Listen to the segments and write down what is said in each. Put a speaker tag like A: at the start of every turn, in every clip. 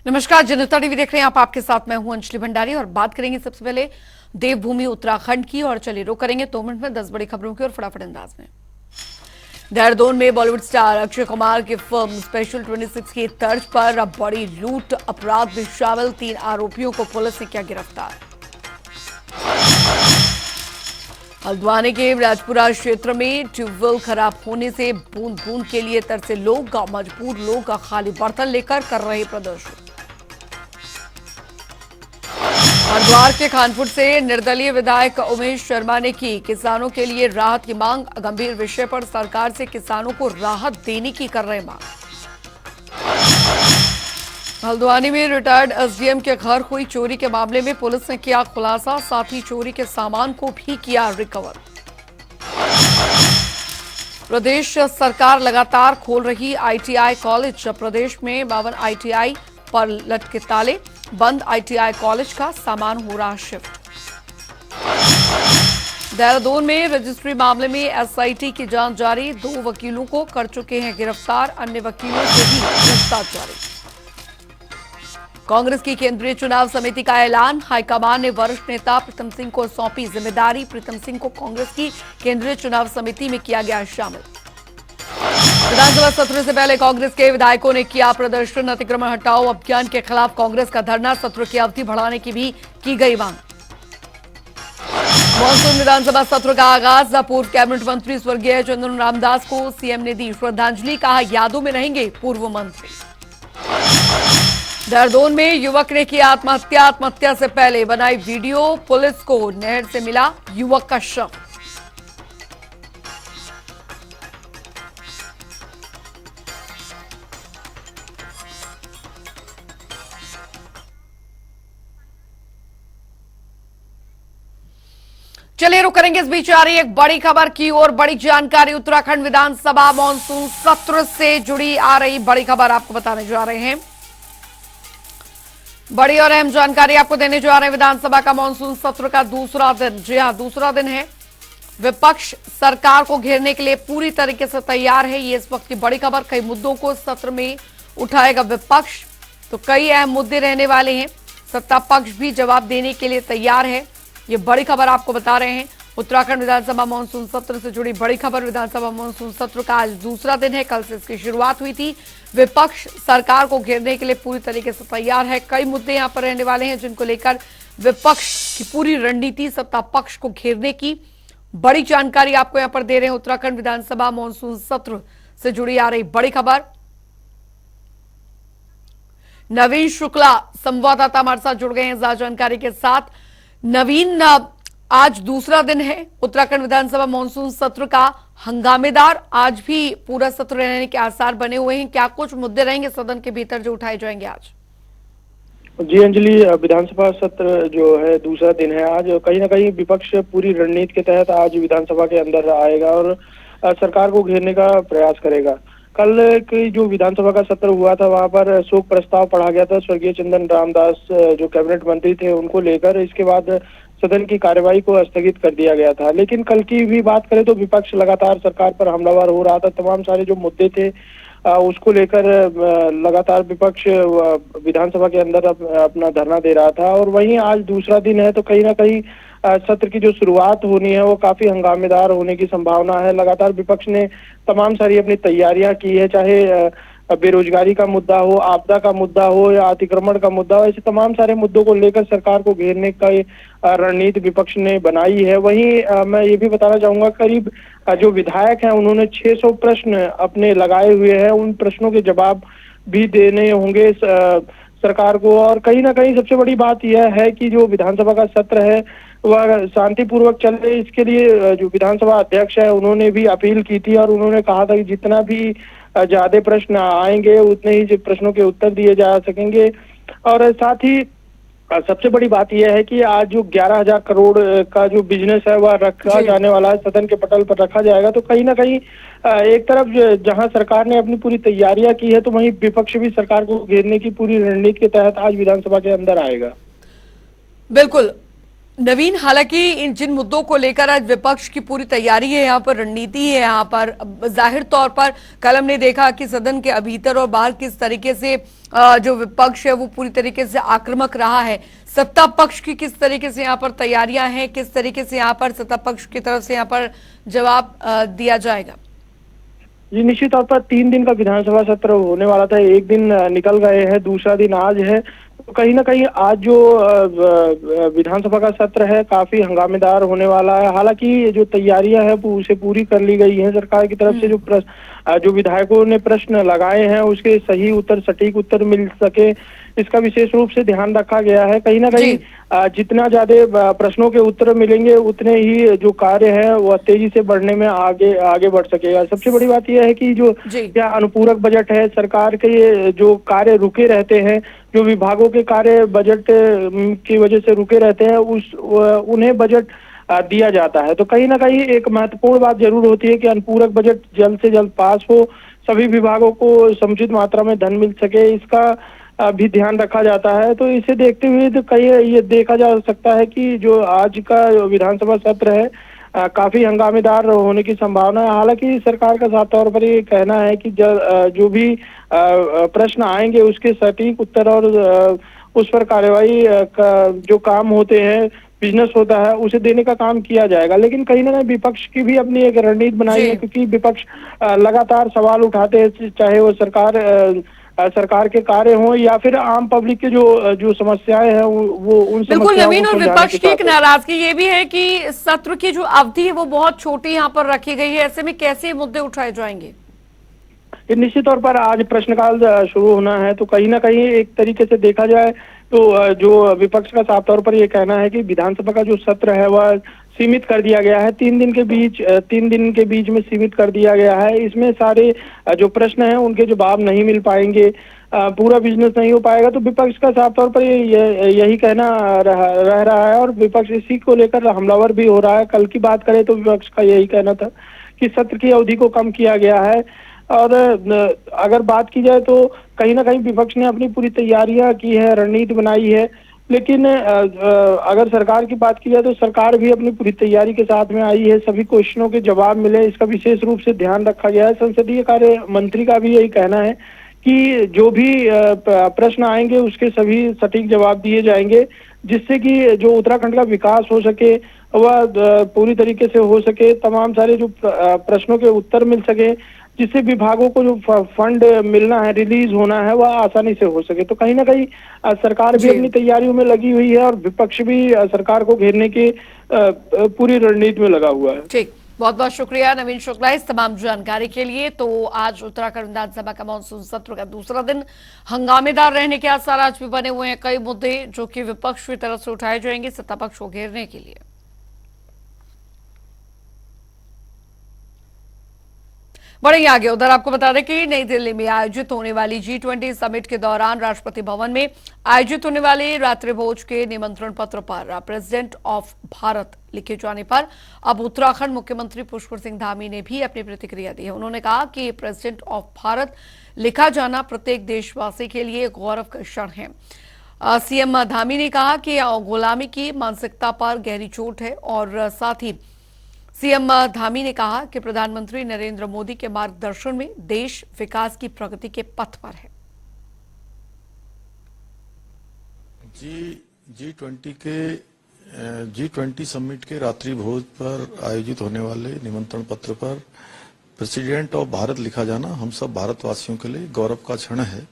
A: नमस्कार, जनता टीवी देख रहे हैं आप। आपके साथ मैं हूं अंजलि भंडारी और बात करेंगे सबसे पहले देवभूमि उत्तराखंड की। और चलिए रुक करेंगे 2 मिनट में 10 बड़ी खबरों की और फटाफट अंदाज में। देहरादून में बॉलीवुड स्टार अक्षय कुमार की फिल्म स्पेशल 26 की तर्ज पर अब बड़ी लूट अपराध में शामिल 3 आरोपियों को पुलिस ने किया गिरफ्तार। हल्द्वानी के राजपुरा क्षेत्र में ट्यूबवेल खराब होने से बूंद बूंद के लिए तरसे लोग, मजबूर लोग खाली बर्तन लेकर कर रहे प्रदर्शन। हरिद्वार के खानपुर से निर्दलीय विधायक उमेश शर्मा ने की किसानों के लिए राहत की मांग। गंभीर विषय पर सरकार से किसानों को राहत देने की कर रहे मांग। हल्द्वानी में रिटायर्ड एसडीएम के घर हुई चोरी के मामले में पुलिस ने किया खुलासा, साथ ही चोरी के सामान को भी किया रिकवर। प्रदेश सरकार लगातार खोल रही आईटीआई कॉलेज। प्रदेश में 52 आईटीआई पर लटके ताले, बंद आईटीआई कॉलेज का सामान हो रहा शिफ्ट। देहरादून में रजिस्ट्री मामले में एसआईटी की जांच जारी। 2 वकीलों को कर चुके हैं गिरफ्तार, अन्य वकीलों से भी पूछताछ जारी। कांग्रेस की केंद्रीय चुनाव समिति का ऐलान। हाईकमान ने वरिष्ठ नेता प्रीतम सिंह को सौंपी जिम्मेदारी। प्रीतम सिंह को कांग्रेस की केंद्रीय चुनाव समिति में किया गया शामिल। विधानसभा सत्र से पहले कांग्रेस के विधायकों ने किया प्रदर्शन। अतिक्रमण हटाओ अभियान के खिलाफ कांग्रेस का धरना, सत्र की अवधि बढ़ाने की भी की गई मांग। मानसून विधानसभा सत्र का आगाज। पूर्व कैबिनेट मंत्री स्वर्गीय चंदन रामदास को सीएम ने दी श्रद्धांजलि, कहा यादों में रहेंगे पूर्व मंत्री। देहरादून में युवक ने की आत्महत्या। आत्महत्या से पहले बनाई वीडियो, पुलिस को नहर से मिला युवक का शव। चलिए रुक करेंगे, इस बीच आ रही एक बड़ी खबर की और बड़ी जानकारी। उत्तराखंड विधानसभा मानसून सत्र से जुड़ी आ रही बड़ी खबर आपको बताने जा रहे हैं। बड़ी और अहम जानकारी आपको देने जा रहे हैं। विधानसभा का मानसून सत्र का दूसरा दिन, जी हां दूसरा दिन है। विपक्ष सरकार को घेरने के लिए पूरी तरीके से तैयार है, ये इस वक्त की बड़ी खबर। कई मुद्दों को सत्र में उठाएगा विपक्ष, तो कई अहम मुद्दे रहने वाले हैं। सत्ता पक्ष भी जवाब देने के लिए तैयार है, ये बड़ी खबर आपको बता रहे हैं। उत्तराखंड विधानसभा मानसून सत्र से जुड़ी बड़ी खबर। विधानसभा मानसून सत्र का आज दूसरा दिन है, कल से इसकी शुरुआत हुई थी। विपक्ष सरकार को घेरने के लिए पूरी तरीके से तैयार है। कई मुद्दे यहां पर रहने वाले हैं जिनको लेकर विपक्ष की पूरी रणनीति सत्ता पक्ष को घेरने की बड़ी जानकारी आपको यहां पर दे रहे हैं। उत्तराखंड विधानसभा मानसून सत्र से जुड़ी आ रही बड़ी खबर। नवीन शुक्ला संवाददाता हमारे साथ जुड़ गए हैं ज्यादा जानकारी के साथ। नवीन, आज दूसरा दिन है उत्तराखंड विधानसभा मानसून सत्र का हंगामेदार। आज भी पूरा सत्र रहने के आसार बने हुए हैं। क्या कुछ मुद्दे रहेंगे सदन के भीतर जो उठाए जाएंगे आज?
B: जी अंजलि, विधानसभा सत्र जो है दूसरा दिन है आज। कहीं ना कहीं विपक्ष पूरी रणनीति के तहत आज विधानसभा के अंदर आएगा और सरकार को घेरने का प्रयास करेगा। कल की जो विधानसभा का सत्र हुआ था वहां पर शोक प्रस्ताव पढ़ा गया था स्वर्गीय चंदन रामदास जो कैबिनेट मंत्री थे उनको लेकर। इसके बाद सदन की कार्यवाही को स्थगित कर दिया गया था। लेकिन कल की भी बात करें तो विपक्ष लगातार सरकार पर हमलावर हो रहा था। तमाम सारे जो मुद्दे थे उसको लेकर लगातार विपक्ष विधानसभा के अंदर अपना धरना दे रहा था। और वहीं आज दूसरा दिन है तो कहीं ना कहीं सत्र की जो शुरुआत होनी है वो काफी हंगामेदार होने की संभावना है। लगातार विपक्ष ने तमाम सारी अपनी तैयारियां की है, चाहे बेरोजगारी का मुद्दा हो, आपदा का मुद्दा हो या अतिक्रमण का मुद्दा हो, ऐसे तमाम सारे मुद्दों को लेकर सरकार को घेरने का रणनीति विपक्ष ने बनाई है। वहीं मैं ये भी बताना चाहूंगा, करीब जो विधायक हैं उन्होंने 600 प्रश्न अपने लगाए हुए हैं। उन प्रश्नों के जवाब भी देने होंगे सरकार को। और कहीं ना कहीं सबसे बड़ी बात यह है कि जो विधानसभा का सत्र है वह शांतिपूर्वक चले, इसके लिए जो विधानसभा अध्यक्ष है उन्होंने भी अपील की थी और उन्होंने कहा था कि जितना भी ज्यादा प्रश्न आएंगे उतने ही प्रश्नों के उत्तर दिए जा सकेंगे। और साथ ही सबसे बड़ी बात यह है कि आज जो 11,000 करोड़ का जो बिजनेस है वह रखा जाने वाला है, सदन के पटल पर रखा जाएगा। तो कहीं ना कहीं एक तरफ जहां सरकार ने अपनी पूरी तैयारियां की है तो वहीं विपक्ष भी सरकार को घेरने की पूरी रणनीति के तहत आज विधानसभा के अंदर आएगा।
A: बिल्कुल, नवीन, हालांकि इन जिन मुद्दों को लेकर आज विपक्ष की पूरी तैयारी है, यहाँ पर रणनीति है, यहाँ पर जाहिर तौर पर कल हमने देखा कि सदन के भीतर और बाहर किस तरीके से जो विपक्ष है वो पूरी तरीके से आक्रामक रहा है। सत्ता पक्ष की किस तरीके से यहाँ पर तैयारियां हैं, किस तरीके से यहाँ पर सत्ता पक्ष की तरफ से यहाँ पर जवाब दिया जाएगा?
B: जी, निश्चित तौर पर 3 दिन का विधानसभा सत्र होने वाला था। एक दिन निकल गए हैं, दूसरा दिन आज है। तो कहीं ना कहीं आज जो विधानसभा का सत्र है काफी हंगामेदार होने वाला है। हालांकि जो तैयारियां हैं वो उसे पूरी कर ली गई हैं सरकार की तरफ से। जो विधायकों ने प्रश्न लगाए हैं उसके सही उत्तर, सटीक उत्तर मिल सके, इसका विशेष रूप से ध्यान रखा गया है। कहीं ना कहीं जितना ज्यादा प्रश्नों के उत्तर मिलेंगे उतने ही जो कार्य है वह तेजी से बढ़ने में आगे बढ़ सकेगा। सबसे बड़ी बात यह है कि जो क्या अनुपूरक बजट है, सरकार के ये जो कार्य रुके रहते हैं, जो विभागों के कार्य बजट की वजह से रुके रहते हैं, उन्हें बजट दिया जाता है। तो कहीं ना कहीं एक महत्वपूर्ण बात जरूर होती है कि अनुपूरक बजट जल्द से जल्द पास हो, सभी विभागों को समुचित मात्रा में धन मिल सके, इसका भी ध्यान रखा जाता है। तो इसे देखते हुए तो कहीं ये देखा जा सकता है कि जो आज का विधानसभा सत्र है काफी हंगामेदार होने की संभावना है। हालांकि सरकार का साफ तौर पर ये कहना है कि जो भी प्रश्न आएंगे उसके सटीक उत्तर और उस पर कार्यवाही का जो काम होते हैं, बिजनेस होता है, उसे देने का काम किया जाएगा। लेकिन कहीं ना कहीं विपक्ष की भी अपनी एक रणनीति बनाई है, क्योंकि विपक्ष लगातार सवाल उठाते हैं, चाहे वो सरकार के कार्य हों या फिर आम पब्लिक के जो समस्याएं हैं वो उन
A: बिल्कुल नवीन, और विपक्ष की एक नाराजगी ये भी है कि सत्र की जो अवधि है वो बहुत छोटी यहाँ पर रखी गई है। ऐसे में कैसे मुद्दे उठाए जाएंगे?
B: ये निश्चित तौर पर आज प्रश्नकाल शुरू होना है, तो कहीं ना कहीं एक तरीके से देखा जाए तो जो विपक्ष का साफ तौर पर ये कहना है कि विधानसभा का जो सत्र है वह सीमित कर दिया गया है। 3 दिन के बीच में सीमित कर दिया गया है। इसमें सारे जो प्रश्न हैं उनके जवाब नहीं मिल पाएंगे, पूरा बिजनेस नहीं हो पाएगा। तो विपक्ष का साफ तौर पर यही कहना रह रहा है और विपक्ष इसी को लेकर हमलावर भी हो रहा है। कल की बात करें तो विपक्ष का यही कहना था कि सत्र की अवधि को कम किया गया है। और अगर बात की जाए तो कहीं ना कहीं विपक्ष ने अपनी पूरी तैयारियां की है, रणनीति बनाई है। लेकिन अगर सरकार की बात की जाए तो सरकार भी अपनी पूरी तैयारी के साथ में आई है, सभी क्वेश्चनों के जवाब मिले, इसका विशेष रूप से ध्यान रखा गया है। संसदीय कार्य मंत्री का भी यही कहना है कि जो भी प्रश्न आएंगे उसके सभी सटीक जवाब दिए जाएंगे, जिससे कि जो उत्तराखंड का विकास हो सके वह पूरी तरीके से हो सके, तमाम सारे जो प्रश्नों के उत्तर मिल सके, जिससे विभागों को जो फंड मिलना है, रिलीज होना है, वह आसानी से हो सके। तो कहीं ना कहीं सरकार भी अपनी तैयारियों में लगी हुई है और विपक्ष भी सरकार को घेरने की पूरी रणनीति में लगा हुआ है।
A: ठीक, बहुत बहुत शुक्रिया नवीन शुक्ला इस तमाम जानकारी के लिए। तो आज उत्तराखंड विधानसभा का मानसून सत्र का दूसरा दिन हंगामेदार रहने के आसार आज भी बने हुए हैं। कई मुद्दे जो कि विपक्ष की तरफ से उठाए जाएंगे सत्ता पक्ष को घेरने के लिए। बढ़ेंगे आगे, उधर आपको बता दें कि नई दिल्ली में आयोजित होने वाली G20 समिट के दौरान राष्ट्रपति भवन में आयोजित होने वाले रात्रि भोज के निमंत्रण पत्र पर प्रेसिडेंट ऑफ भारत लिखे जाने पर अब उत्तराखंड मुख्यमंत्री पुष्कर सिंह धामी ने भी अपनी प्रतिक्रिया दी है। उन्होंने कहा कि प्रेसिडेंट ऑफ भारत लिखा जाना प्रत्येक देशवासी के लिए गौरव का क्षण है। सीएम धामी ने कहा कि गुलामी की मानसिकता पर गहरी चोट है और साथ ही सीएम धामी ने कहा कि प्रधानमंत्री नरेंद्र मोदी के मार्गदर्शन में देश विकास की प्रगति के पथ पर है।
C: G20 समिट के रात्रि भोज पर आयोजित होने वाले निमंत्रण पत्र पर प्रेसिडेंट ऑफ भारत लिखा जाना हम सब भारतवासियों के लिए गौरव का क्षण है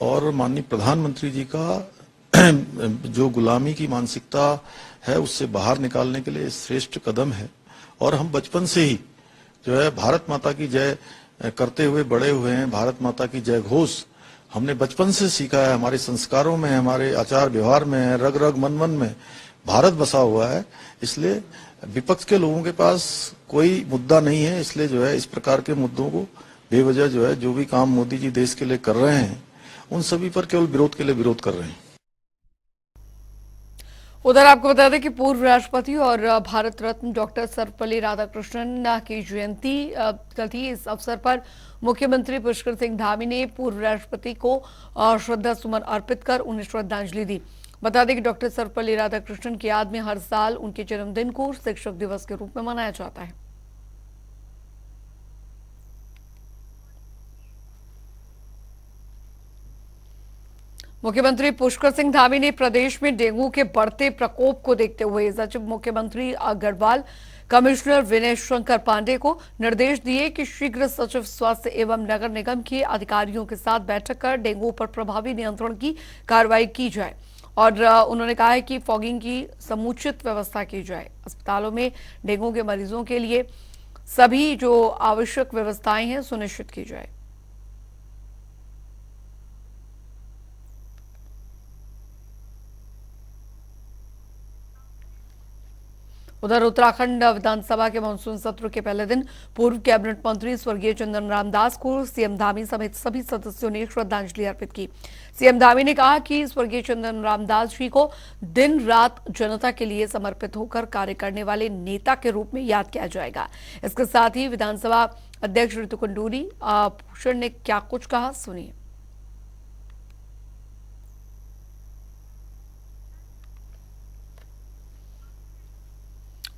C: और माननीय प्रधानमंत्री जी का जो गुलामी की मानसिकता है उससे बाहर निकालने के लिए श्रेष्ठ कदम है। और हम बचपन से ही जो है भारत माता की जय करते हुए बड़े हुए हैं। भारत माता की जय घोष हमने बचपन से सीखा है, हमारे संस्कारों में, हमारे आचार व्यवहार में है, रग रग मन मन में भारत बसा हुआ है। इसलिए विपक्ष के लोगों के पास कोई मुद्दा नहीं है। इसलिए जो है इस प्रकार के मुद्दों को बेवजह जो है जो भी काम मोदी जी देश के लिए कर रहे हैं उन सभी पर केवल विरोध के लिए विरोध कर रहे हैं।
A: उधर आपको बता दें कि पूर्व राष्ट्रपति और भारत रत्न डॉक्टर सर्वपल्ली राधाकृष्णन की जयंती थी। इस अवसर पर मुख्यमंत्री पुष्कर सिंह धामी ने पूर्व राष्ट्रपति को श्रद्धा सुमन अर्पित कर उन्हें श्रद्धांजलि दी। बता दें कि डॉक्टर सर्वपल्ली राधाकृष्णन की याद में हर साल उनके जन्मदिन को शिक्षक दिवस के रूप में मनाया जाता है। मुख्यमंत्री पुष्कर सिंह धामी ने प्रदेश में डेंगू के बढ़ते प्रकोप को देखते हुए सचिव मुख्यमंत्री अग्रवाल कमिश्नर विनय शंकर पांडे को निर्देश दिए कि शीघ्र सचिव स्वास्थ्य एवं नगर निगम के अधिकारियों के साथ बैठक कर डेंगू पर प्रभावी नियंत्रण की कार्रवाई की जाए और उन्होंने कहा है कि फॉगिंग की समुचित व्यवस्था की जाए। अस्पतालों में डेंगू के मरीजों के लिए सभी जो आवश्यक व्यवस्थाएं हैं सुनिश्चित की जाए। उधर उत्तराखंड विधानसभा के मानसून सत्र के पहले दिन पूर्व कैबिनेट मंत्री स्वर्गीय चंदन रामदास को सीएम धामी समेत सभी सदस्यों ने श्रद्धांजलि अर्पित की। सीएम धामी ने कहा कि स्वर्गीय चंदन रामदास जी को दिन रात जनता के लिए समर्पित होकर कार्य करने वाले नेता के रूप में याद किया जाएगा। इसके साथ ही विधानसभा अध्यक्ष ऋतु कुंडूरी भूषण ने क्या कुछ कहा, सुनिए।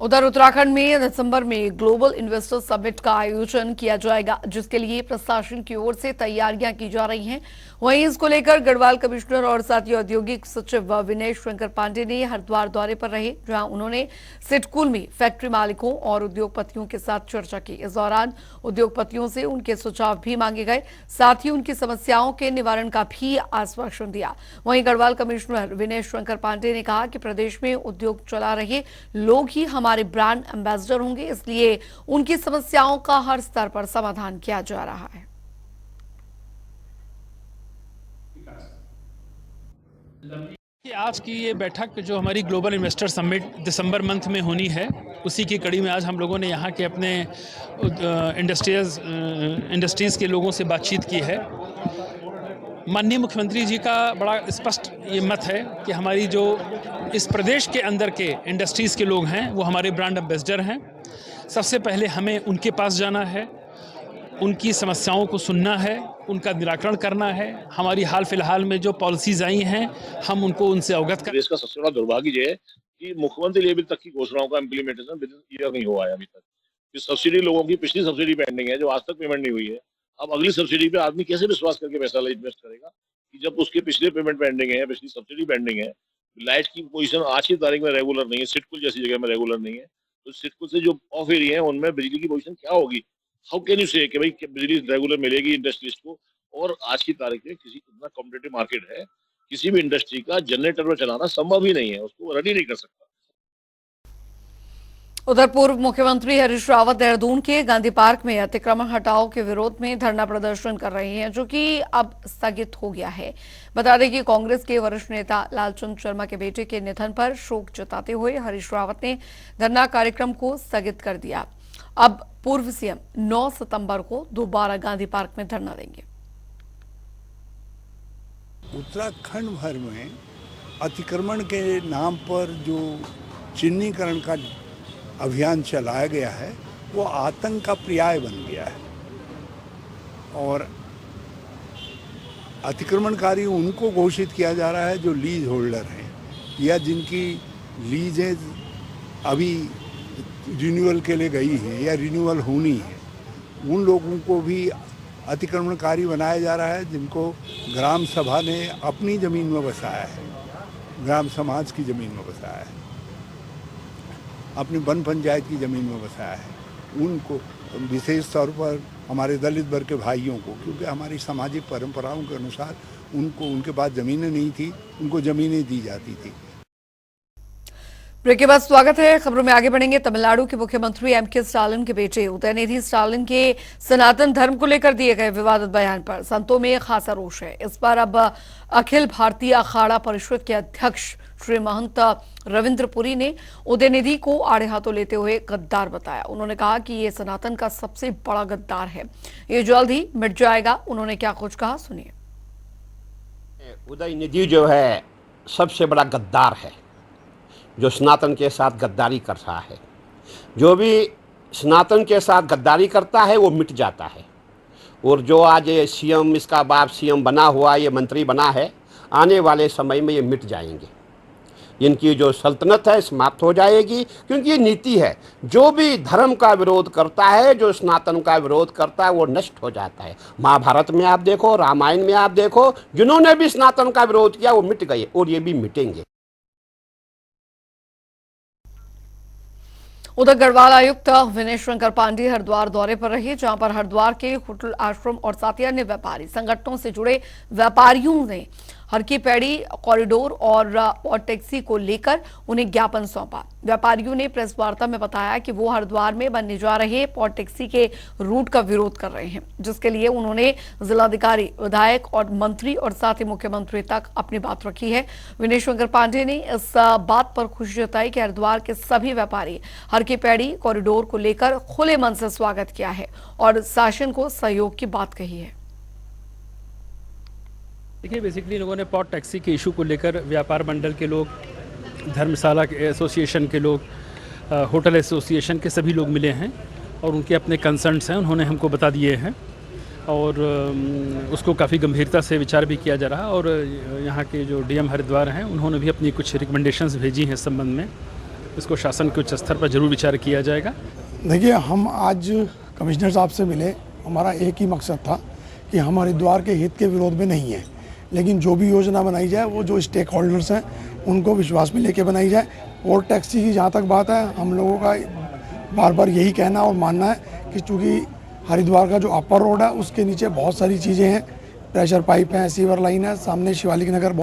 A: उधर उत्तराखंड में दिसंबर में ग्लोबल इन्वेस्टर समिट का आयोजन किया जाएगा, जिसके लिए प्रशासन की ओर से तैयारियां की जा रही हैं। वहीं इसको लेकर गढ़वाल कमिश्नर और साथ ही औद्योगिक सचिव विनय शंकर पांडे ने हरिद्वार दौरे पर रहे, जहां उन्होंने सिडकुल में फैक्ट्री मालिकों और उद्योगपतियों के साथ चर्चा की। इस दौरान उद्योगपतियों से उनके सुझाव भी मांगे गए, साथ ही उनकी समस्याओं के निवारण का भी आश्वासन दिया। वहीं गढ़वाल कमिश्नर विनय शंकर पांडे ने कहा कि प्रदेश में उद्योग चला रहे लोग ही हमारे ब्रांड एम्बेसडर होंगे, इसलिए उनकी समस्याओं का हर स्तर पर समाधान किया जा रहा है।
D: आज की ये बैठक जो हमारी ग्लोबल इन्वेस्टर समिट दिसंबर मंथ में होनी है, उसी की कड़ी में आज हम लोगों ने यहाँ के अपने इंडस्ट्रीज़ के लोगों से बातचीत की है। माननीय मुख्यमंत्री जी का बड़ा स्पष्ट ये मत है कि हमारी जो इस प्रदेश के अंदर के इंडस्ट्रीज़ के लोग हैं वो हमारे ब्रांड एम्बेसडर हैं। सबसे पहले हमें उनके पास जाना है, उनकी समस्याओं को सुनना है, उनका निराकरण करना है। हमारी हाल फिलहाल में जो पॉलिसीज आई हैं हम उनको उनसे अवगत करें।
E: देश का सबसे बड़ा दुर्भाग्य ये है कि मुख्यमंत्री लेवल तक की घोषणाओं का इम्प्लीमेंटेशन विद इन ईयर नहीं हुआ है अभी तक। कि सब्सिडी लोगों की पिछली सब्सिडी पेंडिंग है जो आज तक पेमेंट नहीं हुई है। अब अगली सब्सिडी पे आदमी कैसे विश्वास करके पैसा इन्वेस्ट करेगा कि जब उसके पिछले पेमेंट पेंडिंग है, पिछली सब्सिडी पेंडिंग है। लाइट की पोजीशन आज की तारीख में रेगुलर नहीं है, सिडकुल जैसी जगह में रेगुलर नहीं है। तो सिडकुल से जो ऑफ एरिया है उनमें बिजली की पोजीशन क्या होगी? हाउ कैन यू से कि भाई बिजली रेगुलर मिलेगी इंडस्ट्रीज को? और आज की तारीख में किसी इतना कॉम्पिटिटिव मार्केट है, किसी भी इंडस्ट्री का जनरेटर में चलाना संभव ही नहीं है, उसको रेडी नहीं कर सकता।
A: उधर पूर्व मुख्यमंत्री हरीश रावत देहरादून के गांधी पार्क में अतिक्रमण हटाओ के विरोध में धरना प्रदर्शन कर रहे हैं, जो कि अब स्थगित हो गया है। बता दें कि कांग्रेस के वरिष्ठ नेता लालचंद शर्मा के बेटे के निधन पर शोक जताते हुए हरीश रावत ने धरना कार्यक्रम को स्थगित कर दिया। अब पूर्व सीएम 9 सितंबर को दोबारा गांधी पार्क में धरना देंगे।
F: उत्तराखंड भर में अतिक्रमण के नाम पर जो चिन्हीकरण का अभियान चलाया गया है वो आतंक का पर्याय बन गया है। और अतिक्रमणकारी उनको घोषित किया जा रहा है जो लीज होल्डर हैं या जिनकी लीजें अभी रिन्यूअल के लिए गई हैं या रिन्यूअल होनी है। उन लोगों को भी अतिक्रमणकारी बनाया जा रहा है जिनको ग्राम सभा ने अपनी ज़मीन में बसाया है, ग्राम समाज की ज़मीन में बसाया है, अपनी वन पंचायत की ज़मीन में बसाया है। उनको विशेष तौर पर हमारे दलित वर्ग के भाइयों को, क्योंकि हमारी सामाजिक परंपराओं के अनुसार उनको उनके पास ज़मीनें नहीं थी, उनको ज़मीनें दी जाती थी।
A: ब्रेक के बाद स्वागत है। खबरों में आगे बढ़ेंगे। तमिलनाडु के मुख्यमंत्री एमके स्टालिन के बेटे उदयनिधि स्टालिन के सनातन धर्म को लेकर दिए गए विवादित बयान पर संतों में खासा रोष है। इस पर अब अखिल भारतीय अखाड़ा परिषद के अध्यक्ष श्री महंत रविंद्र पुरी ने उदयनिधि को आड़े हाथों लेते हुए गद्दार बताया। उन्होंने कहा कि ये सनातन का सबसे बड़ा गद्दार है, ये जल्द ही मिट जाएगा। उन्होंने क्या कुछ कहा, सुनिए।
G: उदयनिधि जो है सबसे बड़ा गद्दार है, जो सनातन के साथ गद्दारी कर रहा है। जो भी सनातन के साथ गद्दारी करता है वो मिट जाता है। और जो आज ये सीएम, इसका बाप सीएम बना हुआ, ये मंत्री बना है, आने वाले समय में ये मिट जाएंगे। इनकी जो सल्तनत है समाप्त हो जाएगी, क्योंकि ये नीति है, जो भी धर्म का विरोध करता है, जो सनातन का विरोध करता है, वो नष्ट हो जाता है। महाभारत में आप देखो, रामायण में आप देखो, जिन्होंने भी सनातन का विरोध किया वो मिट गए और ये भी मिटेंगे।
A: उधर गढ़वाल आयुक्त विनय शंकर पांडे हरिद्वार दौरे पर रहे, जहां पर हरिद्वार के होटल, आश्रम और साथ ही अन्य व्यापारी संगठनों से जुड़े व्यापारियों ने हरकी पैड़ी कॉरिडोर और टैक्सी को लेकर उन्हें ज्ञापन सौंपा। व्यापारियों ने प्रेस वार्ता में बताया कि वो हरिद्वार में बनने जा रहे पॉट टैक्सी के रूट का विरोध कर रहे हैं, जिसके लिए उन्होंने जिलाधिकारी, विधायक और मंत्री और साथ ही मुख्यमंत्री तक अपनी बात रखी है। विनय शंकर पांडे ने इस बात पर खुशी जताई कि हरिद्वार के सभी व्यापारी हरकी पैड़ी कॉरिडोर को लेकर खुले मन से स्वागत किया है और शासन को सहयोग की बात कही है।
D: देखिए, बेसिकली लोगों ने पॉट टैक्सी के इशू को लेकर व्यापार मंडल के लोग, धर्मशाला के एसोसिएशन के लोग, होटल एसोसिएशन के सभी लोग मिले हैं और उनके अपने कंसर्न्स हैं, उन्होंने हमको बता दिए हैं और उसको काफ़ी गंभीरता से विचार भी किया जा रहा है। और यहाँ के जो डीएम हरिद्वार हैं, उन्होंने भी अपनी कुछ रिकमेंडेशंस भेजी हैं इस संबंध में। इसको शासन के उच्च स्तर पर जरूर विचार किया जाएगा।
H: देखिए, हम आज कमिश्नर साहब से मिले, हमारा एक ही मकसद था कि हम हरिद्वार के हित के विरोध में नहीं है, लेकिन जो भी योजना बनाई जाए वो जो स्टेक होल्डर्स हैं उनको विश्वास में लेके बनाई जाए। और टैक्सी की जहाँ तक बात है, हम लोगों का बार बार यही कहना और मानना है कि चूँकि हरिद्वार का जो अपर रोड है उसके नीचे बहुत सारी चीज़ें हैं, प्रेशर पाइप हैं, सीवर लाइन है, सामने शिवालिक नगर,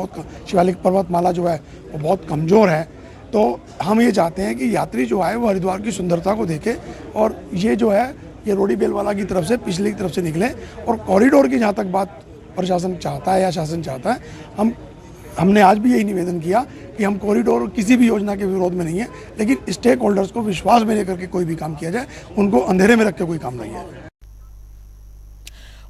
H: शिवालिक पर्वतमाला जो है वो बहुत कमज़ोर है। तो हम ये चाहते हैं कि यात्री जो आए वो हरिद्वार की सुंदरता को देखे और ये जो है ये रोडी बेलवाला की तरफ से, पिछले की तरफ से निकले। और कॉरिडोर की जहाँ तक बात प्रशासन चाहता है या शासन चाहता है, हमने आज भी यही निवेदन किया कि हम कॉरिडोर किसी भी योजना के विरोध में नहीं है, लेकिन स्टेक होल्डर्स को विश्वास में लेकर के कोई भी काम किया जाए, उनको अंधेरे में रख के कोई काम नहीं है।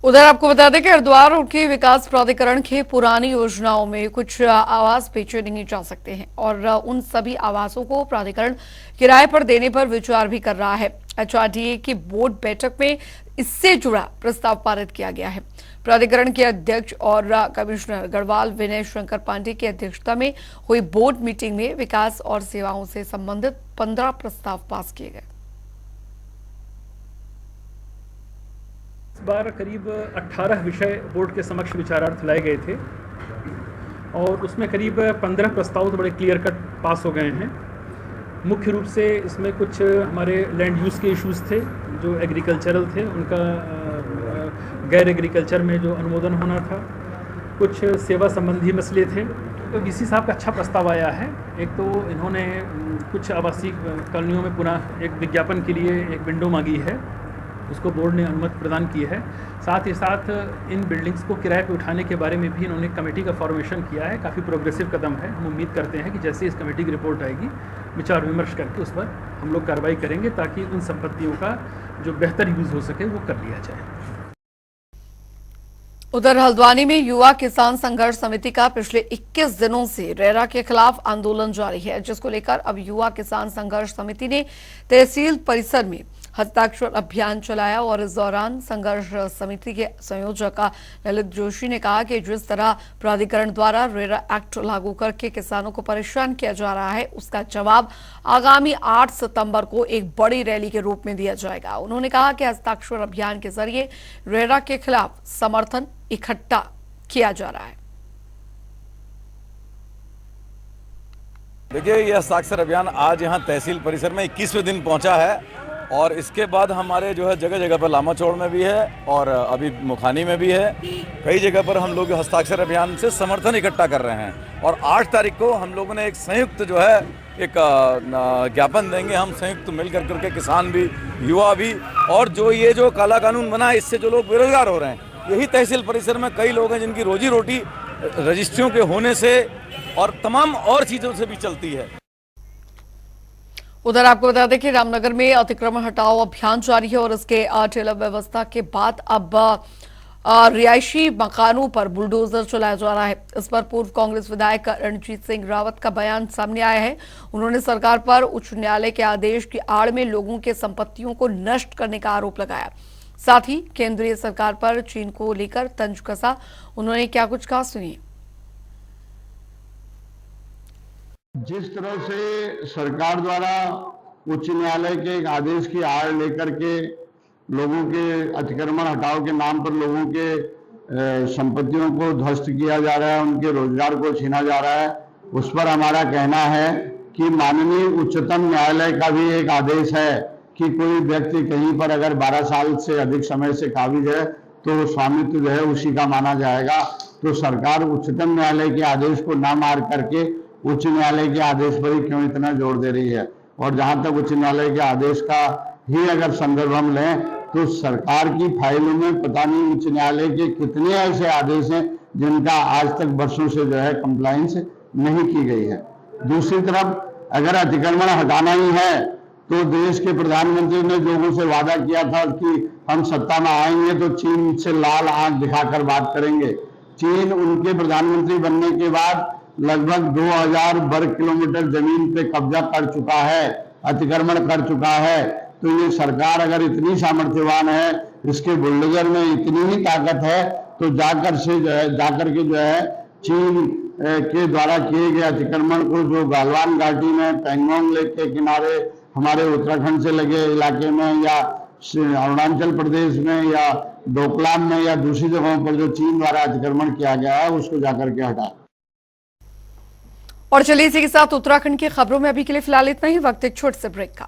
A: उधर आपको बता दें कि हरिद्वार के विकास प्राधिकरण की पुरानी योजनाओं में कुछ आवास बेचे नहीं जा सकते हैं और उन सभी आवासों को प्राधिकरण किराए पर देने पर विचार भी कर रहा है। एचआरडीए की बोर्ड बैठक में इससे जुड़ा प्रस्ताव पारित किया गया है। प्राधिकरण के अध्यक्ष और कमिश्नर गढ़वाल विनय शंकर पांडे की अध्यक्षता में हुई बोर्ड मीटिंग में विकास और सेवाओं से संबंधित 15 प्रस्ताव पास किए गए।
D: इस बार करीब 18 विषय बोर्ड के समक्ष विचारार्थ लाए गए थे और उसमें करीब 15 प्रस्ताव तो बड़े क्लियर कट पास हो गए हैं। मुख्य रूप से इसमें कुछ हमारे लैंड यूज़ के इश्यूज थे जो एग्रीकल्चरल थे, उनका गैर एग्रीकल्चर में जो अनुमोदन होना था, कुछ सेवा संबंधी मसले थे। तो डीसी साहब का अच्छा प्रस्ताव आया है। एक तो इन्होंने कुछ आवासीय कॉलोनियों में पुनः एक विज्ञापन के लिए एक विंडो मांगी है, उसको बोर्ड ने अनुमति प्रदान की है। साथ ही साथ इन बिल्डिंग्स को किराए पे उठाने के बारे में भी इन्होंने कमेटी का फॉर्मेशन किया है। काफ़ी प्रोग्रेसिव कदम है। हम उम्मीद करते हैं कि जैसे इस कमेटी की रिपोर्ट आएगी, विचार विमर्श करके उस पर हम लोग कार्रवाई करेंगे ताकि उन संपत्तियों का जो बेहतर यूज़ हो सके वो कर लिया जाए।
A: उधर हल्द्वानी में युवा किसान संघर्ष समिति का पिछले 21 दिनों से रेरा के खिलाफ आंदोलन जारी है, जिसको लेकर अब युवा किसान संघर्ष समिति ने तहसील परिसर में हस्ताक्षर अभियान चलाया और इस दौरान संघर्ष समिति के संयोजक ललित जोशी ने कहा कि जिस तरह प्राधिकरण द्वारा रेरा एक्ट लागू करके किसानों को परेशान किया जा रहा है, उसका जवाब आगामी 8 सितंबर को एक बड़ी रैली के रूप में दिया जाएगा। उन्होंने कहा कि हस्ताक्षर अभियान के जरिए रेरा के खिलाफ समर्थन इकट्ठा किया जा रहा है।
I: देखिए, यह हस्ताक्षर अभियान आज यहाँ तहसील परिसर में 21वें दिन पहुँचा है और इसके बाद हमारे जो है जगह जगह पर लामाचौड़ में भी है और अभी मुखानी में भी है। कई जगह पर हम लोग हस्ताक्षर अभियान से समर्थन इकट्ठा कर रहे हैं और 8 तारीख को हम लोगों ने एक संयुक्त जो है एक ज्ञापन देंगे। हम संयुक्त मिलकर करके किसान भी, युवा भी, और जो ये जो काला कानून बना है इससे जो लोग बेरोजगार हो रहे हैं, यही तहसील परिसर में कई लोग हैं जिनकी रोजी रोटी रजिस्ट्रियों के होने से और तमाम और चीज़ों से भी चलती है।
A: उधर आपको बता दें कि रामनगर में अतिक्रमण हटाओ अभियान जारी है और इसके टेलर व्यवस्था के बाद अब रिहायशी मकानों पर बुलडोजर चलाया जा रहा है। इस पर पूर्व कांग्रेस विधायक रणजीत सिंह रावत का बयान सामने आया है। उन्होंने सरकार पर उच्च न्यायालय के आदेश की आड़ में लोगों के संपत्तियों को नष्ट करने का आरोप लगाया। साथ ही केंद्रीय सरकार पर चीन को लेकर तंज कसा। उन्होंने क्या कुछ कहा, सुनिए।
J: जिस तरह से सरकार द्वारा उच्च न्यायालय के एक आदेश की आड़ लेकर के लोगों के अतिक्रमण हटाओ के नाम पर लोगों के संपत्तियों को ध्वस्त किया जा रहा है, उनके रोजगार को छीना जा रहा है, उस पर हमारा कहना है कि माननीय उच्चतम न्यायालय का भी एक आदेश है कि कोई व्यक्ति कहीं पर अगर 12 साल से अधिक समय से काबिज है तो स्वामित्व जो है उसी का माना जाएगा। तो सरकार उच्चतम न्यायालय के आदेश को ना मार करके उच्च न्यायालय के आदेश पर ही क्यों इतना जोर दे रही है। और जहां तक उच्च न्यायालय के आदेश का ही अगर संदर्भ हम लें तो सरकार की फाइलों में पता नहीं उच्च न्यायालय के कितने ऐसे आदेश हैं जिनका आज तक वर्षों से जो है कंप्लायंस नहीं की गई है। दूसरी तरफ अगर अतिक्रमण हटाना ही है तो देश के प्रधानमंत्री ने लोगों से वादा किया था कि हम सत्ता में आएंगे तो चीन से लाल आंख दिखाकर बात करेंगे। चीन उनके प्रधानमंत्री बनने के बाद लगभग 2000 वर्ग किलोमीटर जमीन पे कब्जा कर चुका है, अतिक्रमण कर चुका है। तो ये सरकार अगर इतनी सामर्थ्यवान है, इसके बुलडोजर में इतनी ही ताकत है, तो जाकर के जो है चीन के द्वारा किए गए अतिक्रमण को जो गालवान घाटी में पैंगोंग लेक के किनारे हमारे उत्तराखंड से लगे इलाके में या अरुणाचल प्रदेश में या डोकलाम में या दूसरी जगहों पर जो चीन द्वारा अतिक्रमण किया गया है उसको जाकर के हटाए।
A: और चलिए इसी के साथ उत्तराखंड की खबरों में अभी के लिए फिलहाल इतना ही। वक्त एक छोटे से ब्रेक का।